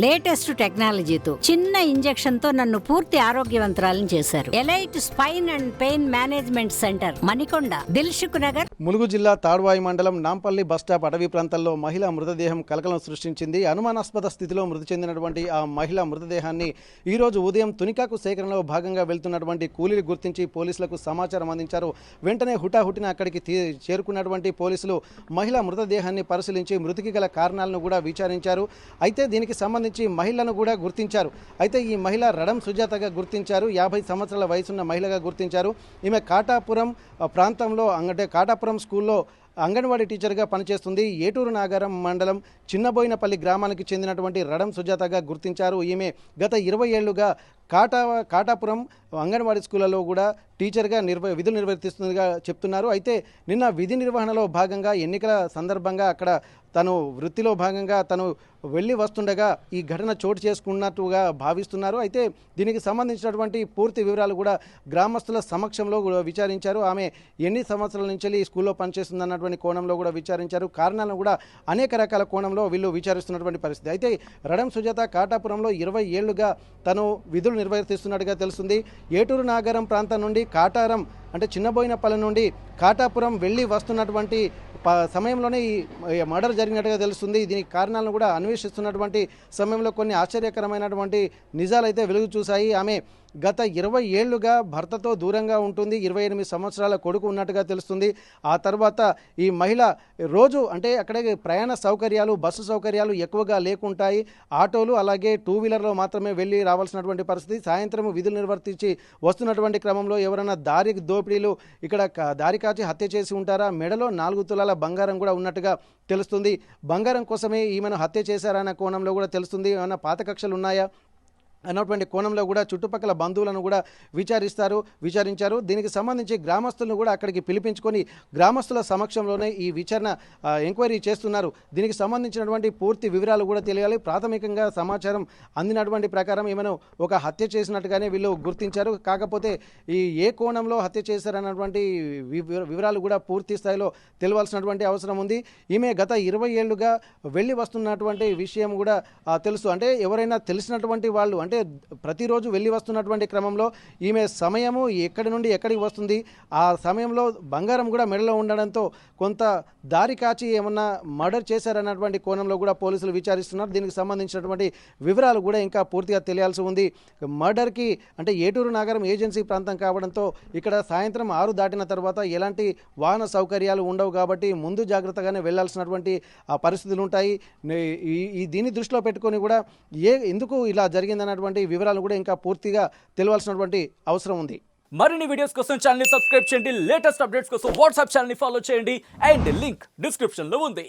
Latest టెక్నాలజీతో చిన్న injection తో నన్ను పూర్తి ఆరోగ్యవంతురాలను చేశారు. Elite spine and pain management centre, Manikonda, Dilsukh Nagar. Mulugu జిల్లా తాడ్వాయి మండలం నాంపల్లి బస్టాప్ అటవీ ప్రాంతంలో మహిళ మృతదేహం కలకలం సృష్టించింది. అనుమానాస్పద స్థితిలో మృతి చెందినటువంటి ఆ మహిళ మృతదేహాన్ని ఈరోజు ఉదయం తునికాకు సేకరణలో భాగంగా వెళ్తున్నటువంటి కూలీలు గుర్తించి పోలీసులకు సమాచారం అందించారు. వెంటనే హుటాహుటిన అక్కడికి చేరుకున్నటువంటి పోలీసులు మహిళ మృతదేహాన్ని పరిశీలించి మృతికి గల కారణాలను కూడా విచారించారు. అయితే దీనికి సంబంధించి మహిళను కూడా గుర్తించారు. అయితే ఈ మహిళ రడం సుజాతగా గుర్తించారు. 50 సంవత్సరాల వయసున్న మహిళగా గుర్తించారు. ఈమె కాటాపురం ప్రాంతంలో అంటే కాటాపురం స్కూల్లో అంగన్వాడీ టీచర్గా పనిచేస్తుంది. ఏటూరు నాగారం మండలం చిన్నబోయినపల్లి గ్రామానికి చెందినటువంటి రడం సుజాతగా గుర్తించారు. ఈమె గత 20 ఏళ్లుగా కాటాపురం అంగన్వాడీ స్కూళ్ళలో కూడా టీచర్గా విధులు నిర్వర్తిస్తుందిగా చెప్తున్నారు. అయితే నిన్న విధి నిర్వహణలో భాగంగా ఎన్నికల సందర్భంగా అక్కడ తను వృత్తిలో భాగంగా తను వెళ్ళి వస్తుండగా ఈ ఘటన చోటు చేసుకున్నట్టుగా భావిస్తున్నారు. అయితే దీనికి సంబంధించినటువంటి పూర్తి వివరాలు కూడా గ్రామస్తుల సమక్షంలో విచారించారు. ఆమె ఎన్ని సంవత్సరాల నుంచి ఈ స్కూల్లో పనిచేస్తుందన్నటువంటి కోణంలో కూడా విచారించారు. కారణాలను కూడా అనేక రకాల కోణంలో వీళ్ళు విచారిస్తున్నటువంటి పరిస్థితి. అయితే రడం సుజాత కాటాపురంలో 20 ఏళ్లుగా తను విధులు నిర్వర్తిస్తున్నట్టుగా తెలుస్తుంది. ఏటూరు నాగారం ప్రాంతం నుండి కాటారం అంటే చిన్నబోయినపల్లి నుండి కాటాపురం వెళ్ళి వస్తున్నటువంటి సమయంలోనే ఈ మర్డర్ జరిగినట్టుగా తెలుస్తుంది. దీనికి కారణాలను కూడా అన్వేషిస్తున్నటువంటి సమయంలో కొన్ని ఆశ్చర్యకరమైనటువంటి నిజాలైతే వెలుగు చూశాయి. ఆమె గత 20 ఏళ్లుగా భర్తతో దూరంగా ఉంటుంది. 28 సంవత్సరాల కొడుకు ఉన్నట్టుగా తెలుస్తుంది. ఆ తర్వాత ఈ మహిళ రోజు అంటే అక్కడే ప్రయాణ సౌకర్యాలు, బస్సు సౌకర్యాలు ఎక్కువగా లేకుంటాయి. ఆటోలు అలాగే 2 వీలర్లో మాత్రమే వెళ్ళి రావాల్సినటువంటి పరిస్థితి. సాయంత్రం విధులు నిర్వర్తించి వస్తున్నటువంటి క్రమంలో ఎవరైనా దారి దోపిడీలు ఇక్కడ దారి కాచి హత్య చేసి ఉంటారా? మెడలో 4 తులాల బంగారం కూడా ఉన్నట్టుగా తెలుస్తుంది. బంగారం కోసమే ఈమెను హత్య చేశారన్న కోణంలో కూడా తెలుస్తుంది. ఏమైనా పాత కక్షలు ఉన్నాయా అన్నటువంటి కోణంలో కూడా చుట్టుపక్కల బంధువులను కూడా విచారించారు. దీనికి సంబంధించి గ్రామస్తులను కూడా అక్కడికి పిలిపించుకొని గ్రామస్తుల సమక్షంలోనే ఈ విచారణ ఎంక్వైరీ చేస్తున్నారు. దీనికి సంబంధించినటువంటి పూర్తి వివరాలు కూడా తెలియాలి. ప్రాథమికంగా సమాచారం అందినటువంటి ప్రకారం ఈమెను ఒక హత్య చేసినట్టుగానే వీళ్ళు గుర్తించారు. కాకపోతే ఏ కోణంలో హత్య చేశారన్నటువంటి వివరాలు కూడా పూర్తి స్థాయిలో తెలియాల్సినటువంటి అవసరం ఉంది. ఈమె గత 20 ఏళ్లుగా వెళ్ళి వస్తున్నటువంటి విషయం కూడా తెలుసు. అంటే ఎవరైనా తెలిసినటువంటి వాళ్ళు అంటే ప్రతిరోజు వెళ్ళి వస్తున్నటువంటి క్రమంలో ఈమె సమయము ఎక్కడి నుండి ఎక్కడికి వస్తుంది, ఆ సమయంలో బంగారం కూడా మెడలో ఉండడంతో కొంత దారి కాచి ఏమన్నా మర్డర్ చేశారన్నటువంటి కోణంలో కూడా పోలీసులు విచారిస్తున్నారు. దీనికి సంబంధించినటువంటి వివరాలు కూడా ఇంకా పూర్తిగా తెలియాల్సి ఉంది. మర్డర్కి అంటే ఏటూరు నగరం ఏజెన్సీ ప్రాంతం కావడంతో ఇక్కడ సాయంత్రం 6 దాటిన తర్వాత ఎలాంటి వాహన సౌకర్యాలు ఉండవు కాబట్టి ముందు జాగ్రత్తగానే వెళ్లాల్సినటువంటి పరిస్థితులు ఉంటాయి. దీన్ని దృష్టిలో పెట్టుకొని కూడా ఎందుకు ఇలా జరిగిందన్నటువంటి వివరాలు కూడా ఇంకా పూర్తిగా తెలియాల్సినటువంటి అవసరం ఉంది. మరిన్ని వీడియోస్ కోసం ఛానల్ ని సబ్స్క్రైబ్ చేయండి. లేటెస్ట్ అప్డేట్స్ కోసం వాట్సాప్ ఛానల్ ని ఫాలో చేయండి. అండ్ లింక్ డిస్క్రిప్షన్ లో ఉంది.